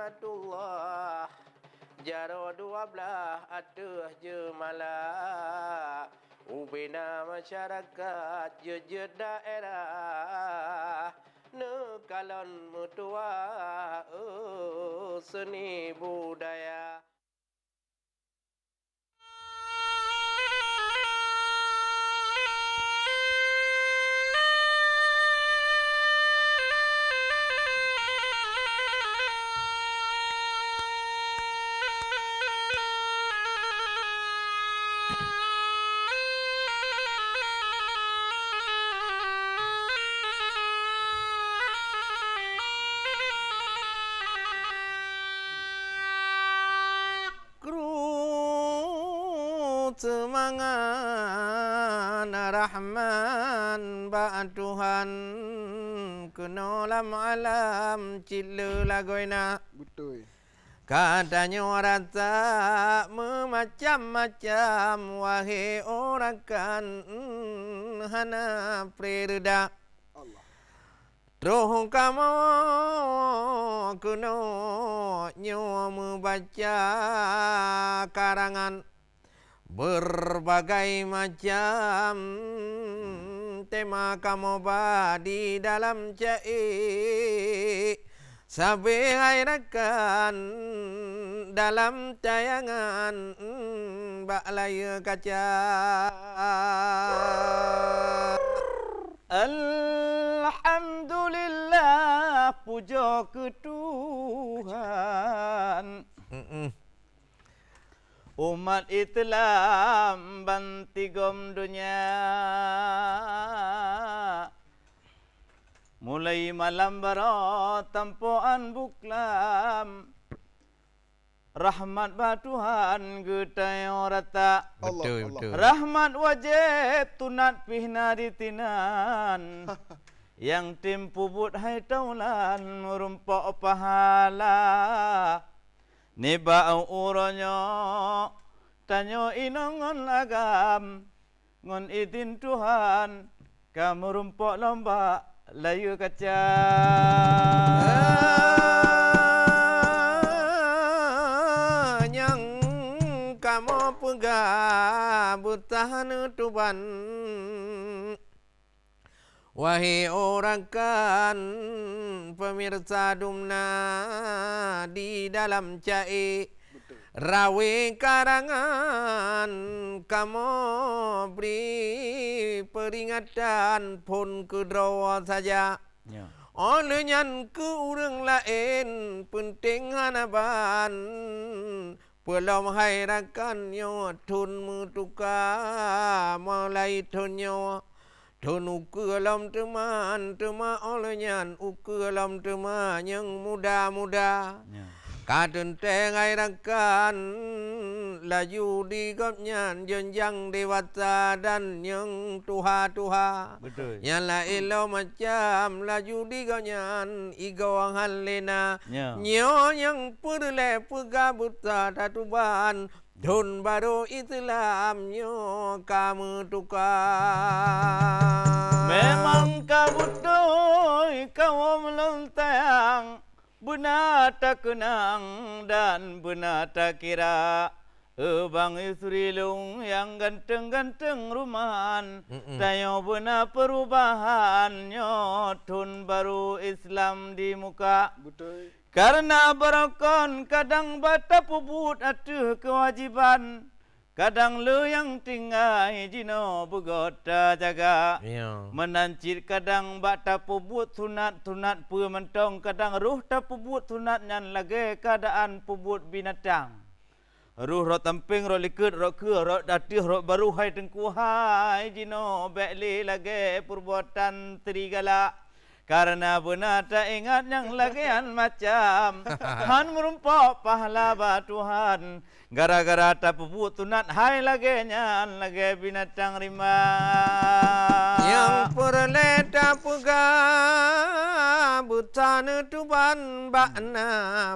rahmatullah. Jaro 12 atuh je malah. Ubina masyarakat je daerah. Nekalon mutua seni budaya. Semangat Rahman ba Tuhan kenolam alam cila lagoina. Betul. Katanya rasa memacam-macam wahai orang kan hana preda. Allah. Roh kamu kena nyo membaca karangan berbagai macam tema kamu di dalam cai sampai airakan dalam tayangan balai kaca. Alhamdulillah puja ke Tuhan. Umat Islam bantigom dunia mulai malam barat tampuan buklam rahmat ba Tuhan getai orata. Betul. Rahmat wajib tunat pihna ditinan yang tempu but hai taulan merumpak pahala. Neba uronyo tanyo inongon agam ngon idin Tuhan kamu rumpok lomba layu kaca. Yang kamu pegang bertahan Tuhan. Wahai orang kan pemirsa Dumna di dalam cai rawe karangan kamu beri peringatan pun kedrawa saja. Olehnya ke orang lain penting hanaban belum hairakan nyo tun mutuka mulai tunyo. Tun ukelam teman olehnya ukelam teman yang muda-muda. Kadang tengai rakan laju di gopnya jenjang dewasa dan yang tuha-tuha. Betul. Yang lain macam laju di gopnya igawang halena. Nyo yang perle pegabuta tatuban. Don baru Islam nyo kamu tukar. Memang kabutoi kau melontang. Benar tak kenang dan benar tak kira. Bang Isrilung yang ganteng-ganteng rumahan. Tayo benar perubahannya. Tun baru Islam di muka. Betul. Karena berakon kadang bata pubut atuh kewajiban. Kadang le yang tinggai jino begota jaga. Menancir kadang bata pubut tunat pementong. Kadang ruh tak pubut tunat nyan lagi keadaan pubut binatang. Ruh rok tamping, rok likut, rok ke, rok datih, rok baru hai tengkuhai jino bekli lagi perbuatan terigala. Karena benar tak ingat yang lagian macam Han merumpak pahala ba Tuhan. Gara-gara tak puput tunat hai laginya lagi binatang rimba. Yang perleta pega butana tuban bakna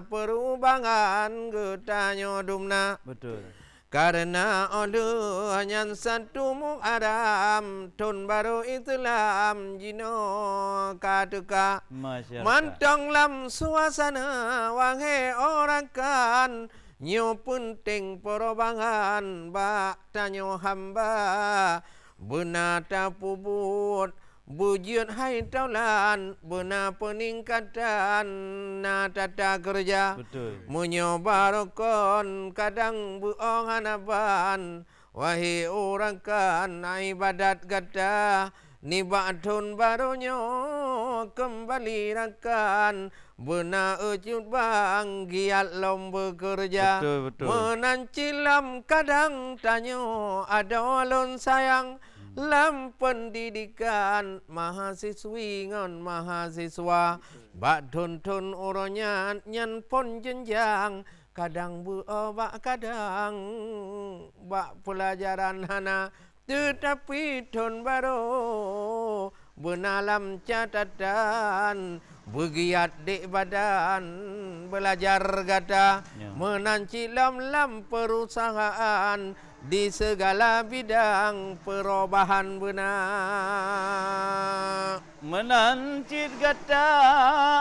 perubahan getanyo dumna. Betul. Karena Allah yang satu Muharram Tahun baru Islam Jino katuka Mantong lam suasana Wahai orang kan Nyo penting perubahan Bak tanyo hamba Benar tak pubut Bujud hai taulan Benar peningkatan Na tata kerja Menyobarokon Kadang buong hanaban Wahai orang kan Ibadat kata Nibatun barunya Kembali rakan Benar ujud bang Giat lom bekerja Menancilam kadang Tanyo ada lon sayang Lam pendidikan mahasiswi ngon mahasiswa bak tun uronya nyan pon jenjang kadang bak kadang bak pelajaran hana tetapi tun baru benalam catatan begiat dek badan belajar gada menanci lam perusahaan di segala bidang perubahan benar menancit gata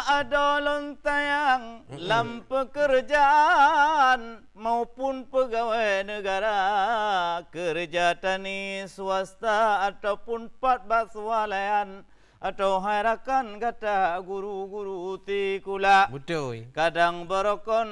ada lontayang lam pekerjaan maupun pegawai negara kerja tani swasta ataupun patbat swalayan atau harakan kata guru-guru tikula betul kadang berokon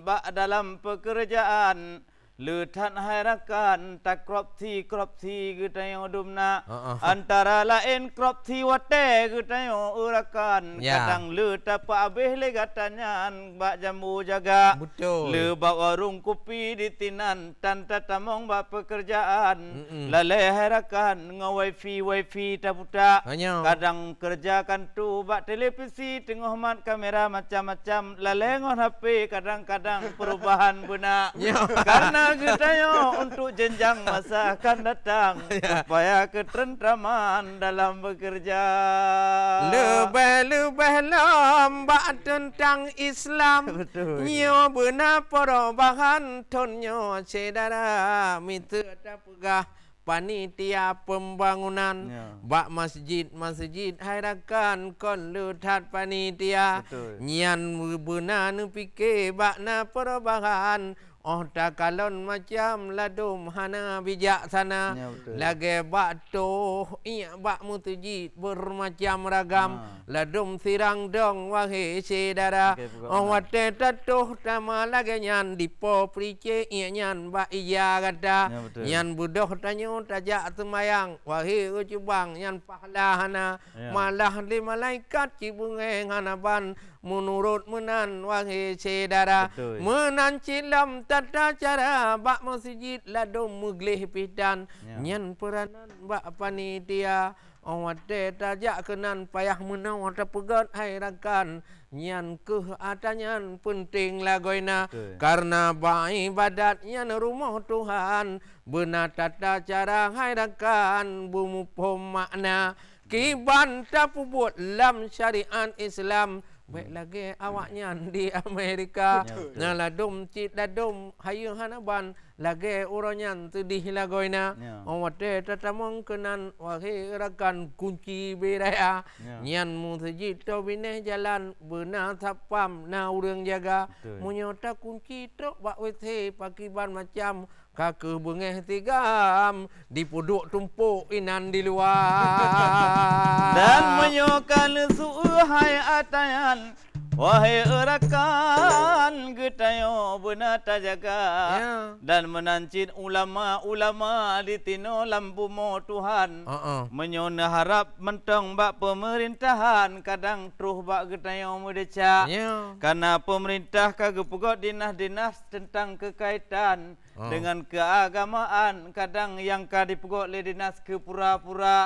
bak dalam pekerjaan Letan harakan tak krop thi kita yang dumna antara lain krop thi wate kita yang urakan kadang le tapa abeh le katanya bak jambu jaga betul le bak warung kopi di tinan tan tatamong bak pekerjaan lale harakan wifi taputa kadang kerjakan tu bak televisi tengah mat kamera macam-macam lale ngon HP kadang-kadang perubahan benak karena kita untuk jenjang masa akan datang supaya ketentraman dalam bekerja lebih lambak tentang Islam nyo benar perubahan tonyo sedara mitra pegah panitia pembangunan bak masjid harakan kon lutat panitia nyan benar fikir bak na perubahan tak kalon macam ladum hana bijaksana lagi bak tu bak mutujid bermacam ragam ladum sirang dong wahai sedara wate tatuh tama lagi nyan dipo price nyan bak iya kata nyan budoh tanyo tajak semayang wahai ucubang nyan pahala hana malah di malaikat cibungeng hanaban menurut menan wahai sedara menancilam tata cara bak masjid ladum muglih pidan nyan peranan bak panitia wate tajak kenan payah menang wate pegat hai rakan nyan kehatanyan penting lagoina karena bak ibadat nyan rumah Tuhan benar tata cara hai rakan bumupo makna kiban tapu buat lam syariat Islam baik lagi awaknya di Amerika ladum cit ladum hayu hanaban lagi uronyan tudih lagoina wate tatamong kenan wahai rakan kunci beraya nyan musjid to bineh jalan benar tapam na urang jaga munyota kunci tok bak wete pakiban macam kake bengeh tigam dipuduk tumpuk inan di luar dan menyokan suhai atayan wahai rakan getayo benar tajaga dan menancin ulama di tino lampu mo Tuhan menyona harap mentong bak pemerintahan kadang truh bak getayo mudeca karena pemerintah kagak pegot dinas-dinas tentang kekaitan dengan keagamaan kadang yang kadipegot le dinas ke pura-pura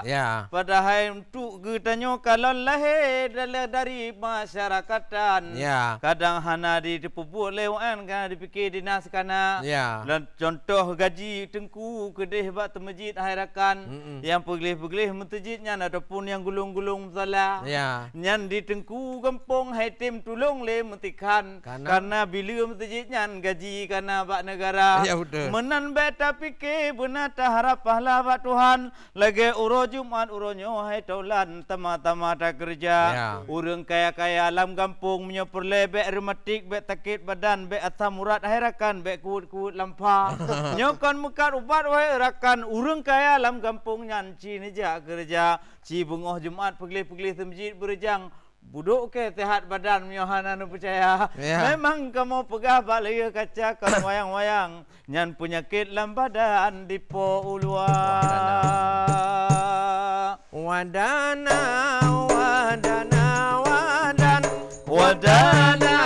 padahal untuk getanyo kalau lahir dari masyarakatan kadang hana dipubuk lewan kan dipikir dinas kana dan contoh gaji tengku kedeh bak masjid harakan yang pegelih-pegelih masjidnya ataupun yang gulung-gulung salah nyan di tengku kampung hai tim tulung le mentikan karena bila masjidnya gaji kana bak negara betul. Menan beta fikir benar tak harap pahala Tuhan. Lagi uro Jumat uro nyohai taulan tama-tama tak kerja. Ya. Urang kaya-kaya alam kampung menyoperle bek rematik bek takit badan bek asam urat akhirakan bek kuut-kuut lampa. Nyokon mekat ubat wahai rakan urang kaya alam kampung nyanci neja kerja. Ci bungoh Jumat pegli-pegli masjid berjang. Buduk ke sehat badan Yohana nu percaya. Ya. Memang kamu pegah balaya kaca kan wayang-wayang nyan penyakit lam badan dipo ulua. Wadana wadana wadan Wadana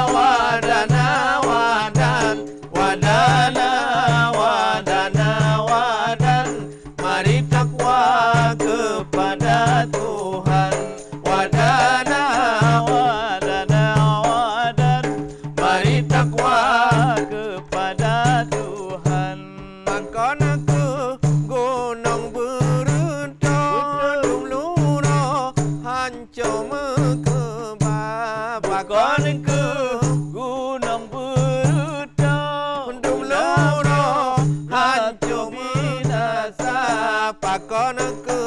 wadana wadan wadana wadana wadan mari takwa kepada Tuhan. Wadana wadana wadan mari takwa kepada Tuhan. Makan ke gunung berunto Lumluro hancur mekebab Makan ke gunung beruta Lumluro hancur binasa Pakon ke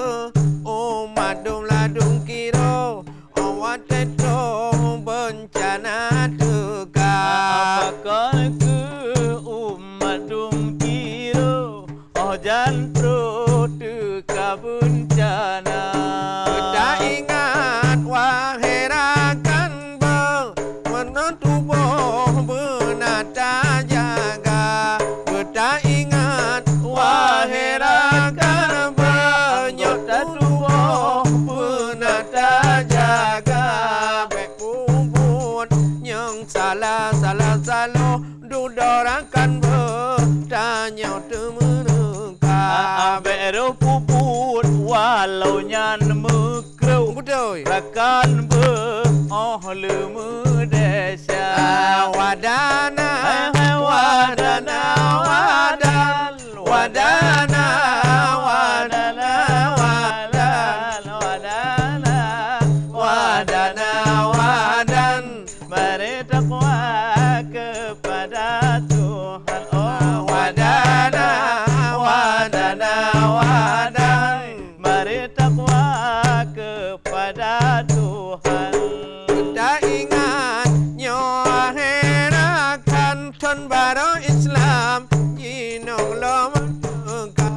umat ladung kiro Awat teto bencana tegak Makan ke umat dum kiro oh jantro teka bencana. Tak ingat wahai rakan menutubuh benata jaga. Tak ingat wahai rakan menutubuh benata jaga. Bek bubut yang salah salo dudorakan bertanya temereka. Bero puput walau nyan mekrau Betul. rakan be oh lemu desa. Wadana Wadana wadan wadana wadana wadan wadana wadana wadan mari takwa kepada Tuhan. Oh wadana wadana wadan mari takwa kepada Tuhan. Tak ingat nyoh herakan ton baro Islam jinong lom engkau.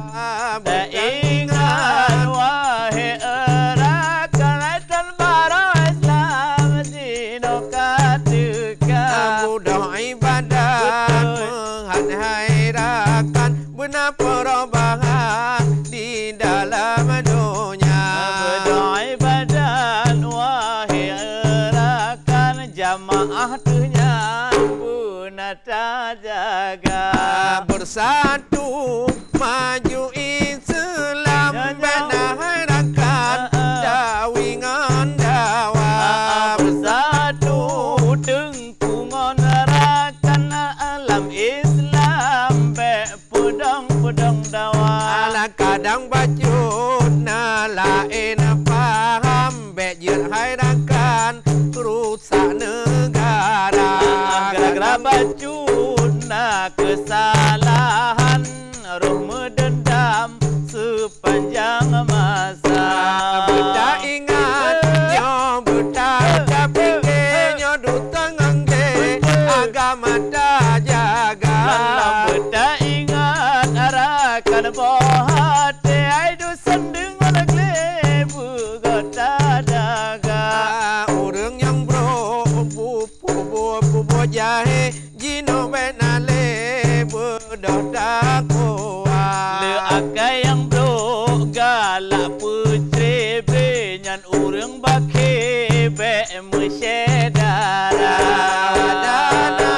Tak ingat wahai erakan dan bara Islam dino katika. Mudah ibadat menghadai rakan benar perubahan di dalam dunia. Berdoa badan wahai erakan jamaah tunyan punata jaga. Bersatu maju Islam benahai rakan dawingan dawam. Bersatu dengkungan rakan alam Islam be pedang dawa. Ala kadang bajut na lain paham bek jet hai rakan rusak negara. Gara-gara bacut nak kesalahan roh mendendam sepanjang masa. Beta ingat nyo beta capek nyo dutang angge agama ta jaga. Lalam beta ingat arakan bohate ai du sendeng olagle bugota daga. Urang yang bro pupu jahe jino benale berdoa kuat. Le akai yang bro galak putri be nyan urang bakhe be mesedara. Wadana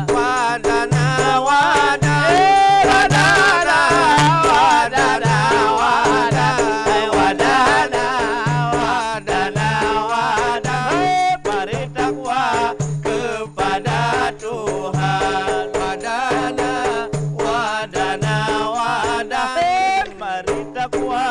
wadana wadana wadana wadana wadana wadana wadana Mari takwa kepada Tuhan. wadana Wadana wadana mari takwa.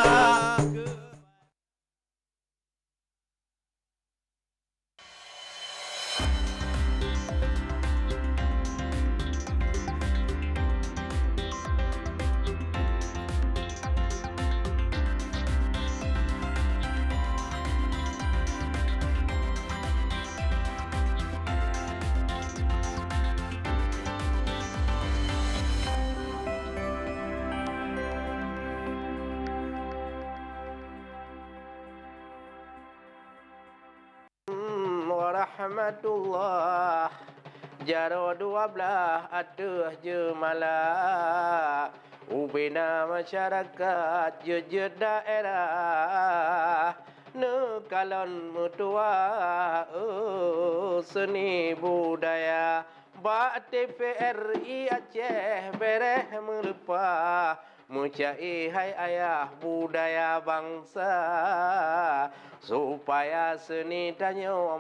rahmatullah. Jaro 12 atuh jemalah. Ubina masyarakat je daerah. Nekalon mutua seni budaya. Bak TVRI Aceh bereh melupa. Mucai hai ayah budaya bangsa supaya seni tanyo